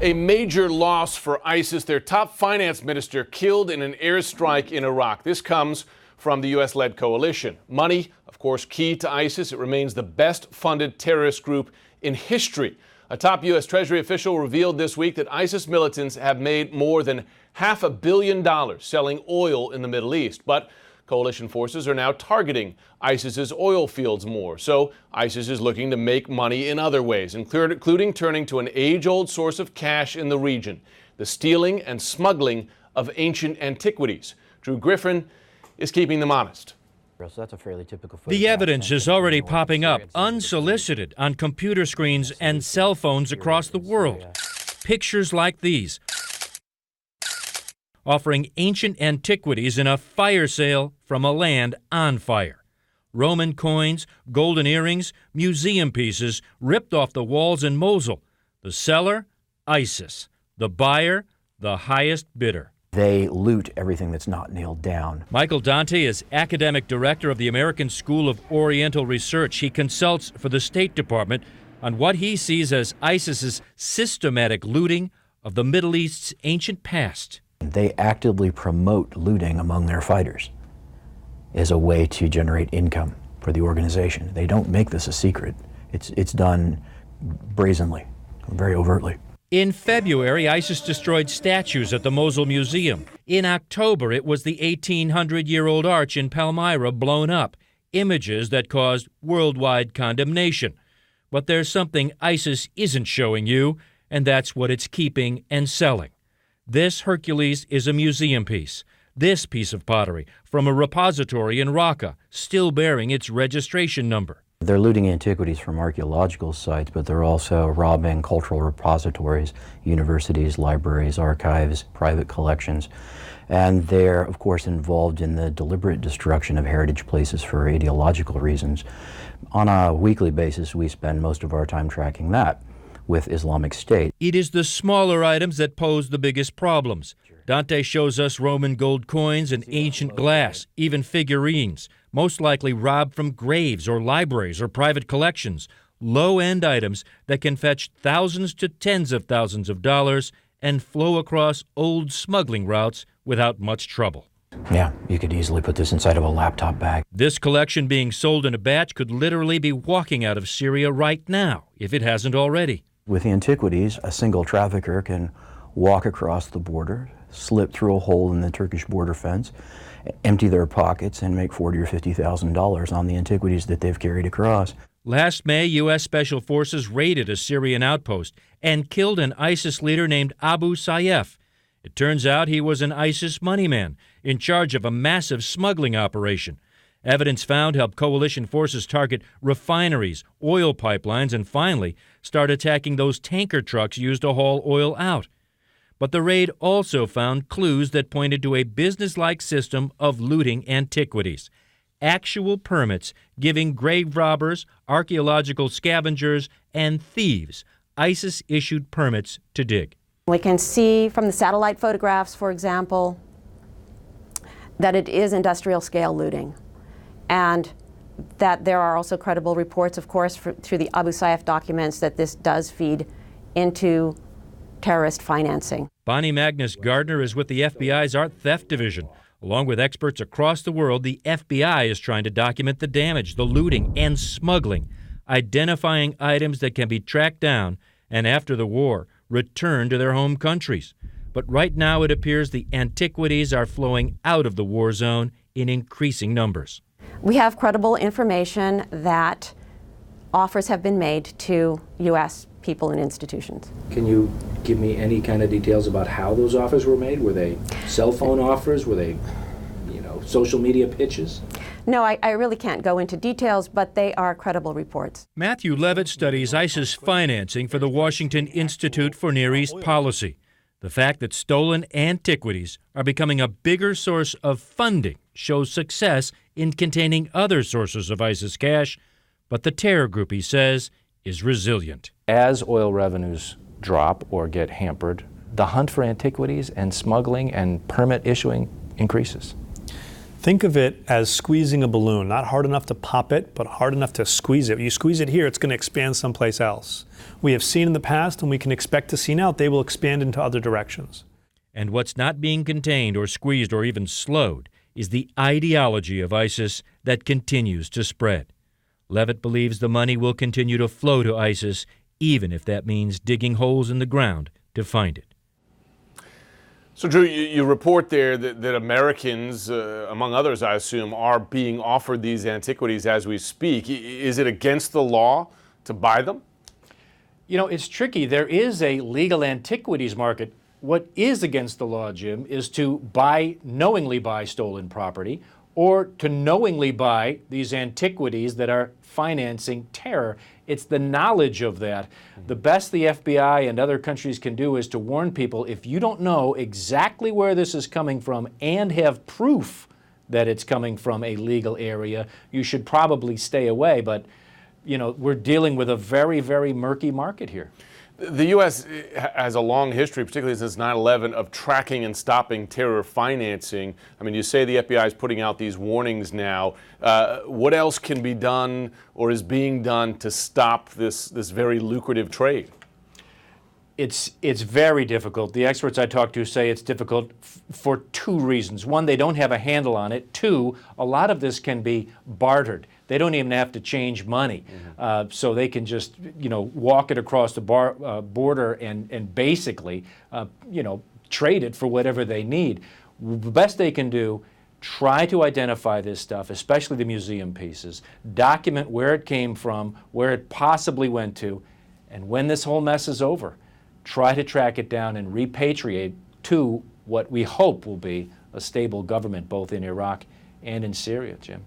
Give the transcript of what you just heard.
A major loss for ISIS, their top finance minister killed in an airstrike in Iraq. This comes from the U.S.-led coalition. Money, of course, key to ISIS. It remains the best-funded terrorist group in history. A top U.S. Treasury official revealed this week that ISIS militants have made more than $500 million selling oil in the Middle East. But coalition forces are now targeting ISIS's oil fields more. So ISIS is looking to make money in other ways, including turning to an age-old source of cash in the region, the stealing and smuggling of ancient antiquities. Drew Griffin is keeping them honest. So that's a fairly typical the evidence is already popping up unsolicited on computer screens and cell phones across the world. Pictures like these, offering ancient antiquities in a fire sale from a land on fire. Roman coins, golden earrings, museum pieces ripped off the walls in Mosul. The seller, ISIS. The buyer, the highest bidder. They loot everything that's not nailed down. Michael Dante is academic director of the American School of Oriental Research. He consults for the State Department on what he sees as ISIS's systematic looting of the Middle East's ancient past. They actively promote looting among their fighters as a way to generate income for the organization. They don't make this a secret. It's done brazenly, very overtly. In February, ISIS destroyed statues at the Mosul Museum. In October, it was the 1,800-year-old arch in Palmyra blown up, images that caused worldwide condemnation. But there's something ISIS isn't showing you, and that's what it's keeping and selling. This Hercules is a museum piece. This piece of pottery from a repository in Raqqa, still bearing its registration number. They're looting antiquities from archaeological sites, but they're also robbing cultural repositories, universities, libraries, archives, private collections. And they're, of course, involved in the deliberate destruction of heritage places for ideological reasons. On a weekly basis, we spend most of our time tracking that with Islamic State. It is the smaller items that pose the biggest problems. Dante shows us Roman gold coins and ancient glass, even figurines, most likely robbed from graves or libraries or private collections, low-end items that can fetch thousands to tens of thousands of dollars and flow across old smuggling routes without much trouble. Yeah, you could easily put this inside of a laptop bag. This collection being sold in a batch could literally be walking out of Syria right now, if it hasn't already. With antiquities, a single trafficker can walk across the border, slip through a hole in the Turkish border fence, empty their pockets, and make $40,000 or $50,000 on the antiquities that they've carried across. Last May, U.S. Special Forces raided a Syrian outpost and killed an ISIS leader named Abu Sayyaf. It turns out he was an ISIS moneyman in charge of a massive smuggling operation. Evidence found helped coalition forces target refineries, oil pipelines, and finally start attacking those tanker trucks used to haul oil out. But the raid also found clues that pointed to a business-like system of looting antiquities. Actual permits giving grave robbers, archaeological scavengers, and thieves ISIS-issued permits to dig. We can see from the satellite photographs, for example, that it is industrial-scale looting, and that there are also credible reports, of course, through the Abu Sayyaf documents, that this does feed into terrorist financing. Bonnie Magnus Gardner is with the FBI's Art Theft Division. Along with experts across the world, the FBI is trying to document the damage, the looting, and smuggling, identifying items that can be tracked down and, after the war, returned to their home countries. But right now it appears the antiquities are flowing out of the war zone in increasing numbers. We have credible information that offers have been made to U.S. people and institutions. Can you give me any kind of details about how those offers were made? Were they cell phone offers? Were they, social media pitches? No, I really can't go into details, but they are credible reports. Matthew Levitt studies ISIS financing for the Washington Institute for Near East Policy. The fact that stolen antiquities are becoming a bigger source of funding shows success in containing other sources of ISIS cash, but the terror group, he says, is resilient. As oil revenues drop or get hampered, the hunt for antiquities and smuggling and permit issuing increases. Think of it as squeezing a balloon, not hard enough to pop it, but hard enough to squeeze it. You squeeze it here, it's going to expand someplace else. We have seen in the past, and we can expect to see now, they will expand into other directions. And what's not being contained or squeezed or even slowed is the ideology of ISIS that continues to spread. Levitt believes the money will continue to flow to ISIS, even if that means digging holes in the ground to find it. So, Drew, you report there that Americans, among others, I assume, are being offered these antiquities as we speak. Is it against the law to buy them? You know, it's tricky. There is a legal antiquities market. What is against the law, Jim, is to knowingly buy stolen property, or to knowingly buy these antiquities that are financing terror. It's the knowledge of that. The best the FBI and other countries can do is to warn people, if you don't know exactly where this is coming from and have proof that it's coming from a legal area, you should probably stay away. But, you know, we're dealing with a very, very murky market here. The U.S. has a long history, particularly since 9/11, of tracking and stopping terror financing. I mean, you say the FBI is putting out these warnings now. What else can be done or is being done to stop this very lucrative trade? It's very difficult. The experts I talk to say it's difficult for two reasons. One, they don't have a handle on it. Two, a lot of this can be bartered. They don't even have to change money. So they can just, you know, walk it across the border and basically, you know, trade it for whatever they need. The best they can do, try to identify this stuff, especially the museum pieces, document where it came from, where it possibly went to, and when this whole mess is over, try to track it down and repatriate to what we hope will be a stable government both in Iraq and in Syria, Jim.